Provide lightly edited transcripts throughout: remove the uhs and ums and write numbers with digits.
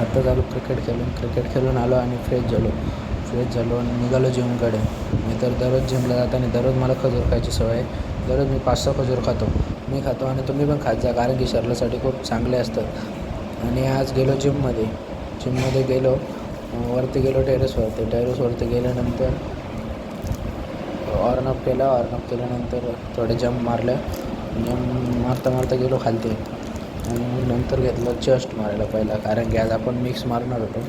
आता झालो क्रिकेट खेळून आलो आणि फ्रेश झालो आणि निघालो जिमकडे. मी तर दररोज जिमला जाताना दररोज मला खजूर खायची सवय आहे. दररोज मी 5-6 खजूर खातो. मी खातो आणि तुम्ही पण खात जा, कारण की शरीरासाठी खूप चांगले असतात. आणि आज गेलो जिममध्ये गेलो, वरती गेलो टेरेसवरती गेल्यानंतर वॉर्मअप केल्यानंतर थोडे जंप मारता गेलो खालती आणि नंतर घेतलं चेस्ट मारायला पहिला, कारण की आज आपण मिक्स मारणार होतो.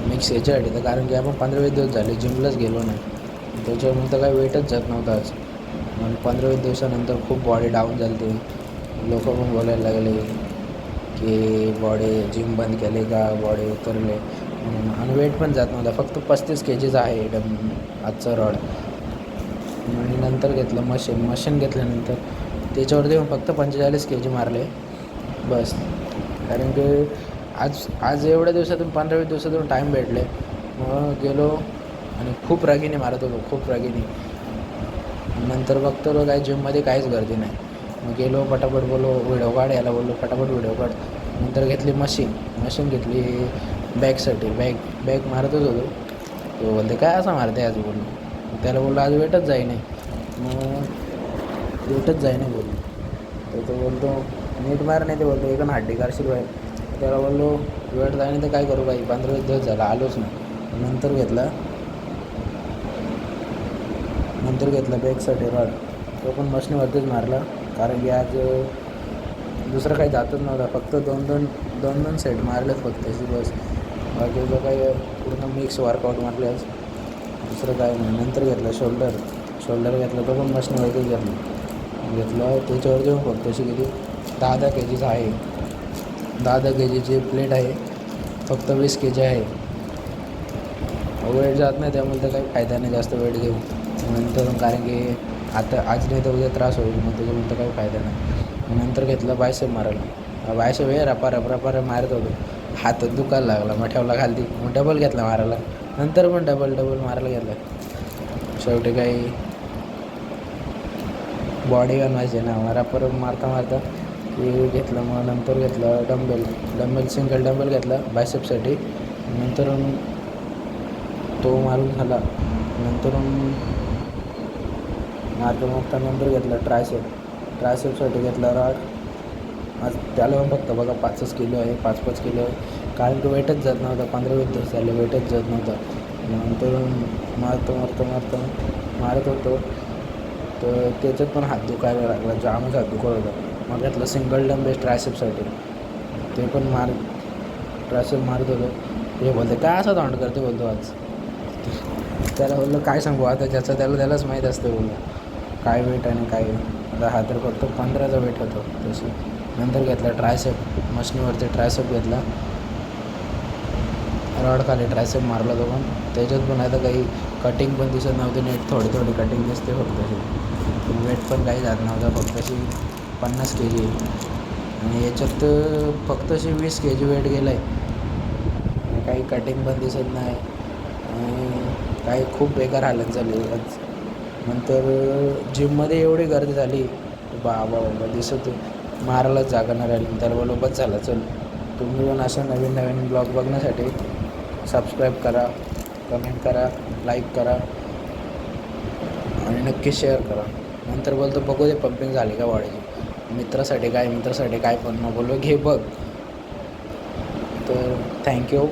मिक्स याच्यासाठी तर कारण की आपण 15-20 दिवस झाले जिमलाच गेलो नाही, त्याच्यामुळे तर काही वेटच जात नव्हतं आज. आणि 15-20 दिवसानंतर खूप बॉडी डाऊन झाली होती. लोक पण बोलायला लागले की जिम बंद केले का, बॉडी उतरले आणि वेट पण जात नव्हता. फक्त 35 kg आहे आजचा रॉड. आणि नंतर घेतलं मशीन घेतल्यानंतर त्याच्यावरती पण फक्त 45 kg मारले बस. कारण की आज एवढ्या दिवसातून 15-20 दिवसातून टाईम भेटले, मग गेलो आणि खूप रागीने मारत होतो, खूप रागीने. नंतर बघतो काय जिममध्ये काहीच गर्दी नाही. मग गेलो पटापट, व्हिडिओ काढ, याला बोललो पटापट व्हिडिओ काढ. नंतर घेतली मशीन घेतली बॅकसाठी. बॅक मारतच होतो. तो बोलते काय असं मारते आज, बोललो. त्याला बोललो आज वेटच जाई नाही बोललो. तर तो बोलतो नीट मार, नाही ते बोलतो एक हड्डी काढशील बाहेर. त्याला बोललो वेट जाय नाही तर काय करू बाई, 15-20 दिवस झाला आलोच नाही. नंतर घेतला बॅकसाठी रॉड, तो पण मशीनवरतीच मारला, कारण की आज दुसरं काही जातच नव्हता. फक्त दोन सेट मारलेत फक्त बस. बाकीचं काही पूर्ण मिक्स वर्कआउट मारले आज, दुसरं काय नाही. नंतर घेतला शोल्डर घेतला, तो पण मशीनवरतीच घेतला. त्याच्यावरती पण फक्त अशी किती 10 kg आहे. 10 kgची प्लेट आहे, फक्त 20 kg आहे. वेट जात नाही, त्यामुळे तर काही फायदा नाही जास्त वेट घेऊन. नंतर कारण की आता आज नाही तर उद्या त्रास होईल, मग त्याच्यामुळे तर काही फायदा नाही. नंतर घेतलं बायसेप मारायला. बायसेप रपा मारत होतो, हात दुखायला लागला. मग ठेवला खालती, मग डबल घेतला मारायला. नंतर पण डबल मारायला घेतला. शेवटी काही बॉडी बनवायची ना, रपर मारता घेतलं. मग नंतर घेतलं डंबेल सिंगल डंबेल घेतला बायसेपसाठी. नंतर तो मारून झाला. नंतर नंतर घेतला ट्रायसेपसाठी घेतला रॉड. आज त्याला पण फक्त बघा 5 किलो आहे, 5 किलो आहे, कारण की वेटच जात नव्हता. 15-20 दिवस झाले वेटच जात नव्हता. नंतर मारत होतो, तर त्याच्यात पण हात दुखायला लागला, जामच हात दुखत होता. मग घेतलं सिंगल डंबेल ट्रायसेपसाठी, ते पण ट्रायसेप मारत होतो. हे बोलते काय असं तोंड करते बोलतो आज. त्याला बोललो काय सांगू आता, ज्याचं त्यालाच माहीत असते बोललो काय वेट आणि काय. आता हा तर फक्त 15चा वेट होतो तशी. नंतर घेतला ट्रायसेप, मशीनवरती ट्रायसेप घेतला, रॉड खाली ट्रायसेप मारला तो पण. त्याच्यात पण आता काही कटिंग पण दिसत नव्हती नीट, थोडी कटिंग दिसते फक्त. वेट पण काही जात नव्हता, फक्त अशी 50 kg. आणि याच्यात फक्त अशी 20 kg वेट गेलं आहे. काही कटिंग पण दिसत नाही आणि काही खूप बेकार हालत झाली आज. नंतर जिममध्ये एवढी गर्दी झाली, बाबा दिसत मारायलाच जागा नाही राहिली. त्याला बोललो बस झाला चल. तुम्ही पण असं नवीन ब्लॉग बघण्यासाठी सबस्क्राईब करा, कमेंट करा, लाईक करा आणि नक्की शेअर करा. नंतर बोलतो बघू दे पंपिंग झाली का बॉडीची. मित्रासाठी काय पण मग बोललो घे बघ. तर थँक्यू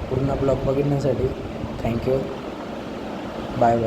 पूर्ण ब्लॉग बघण्यासाठी. Thank you, bye.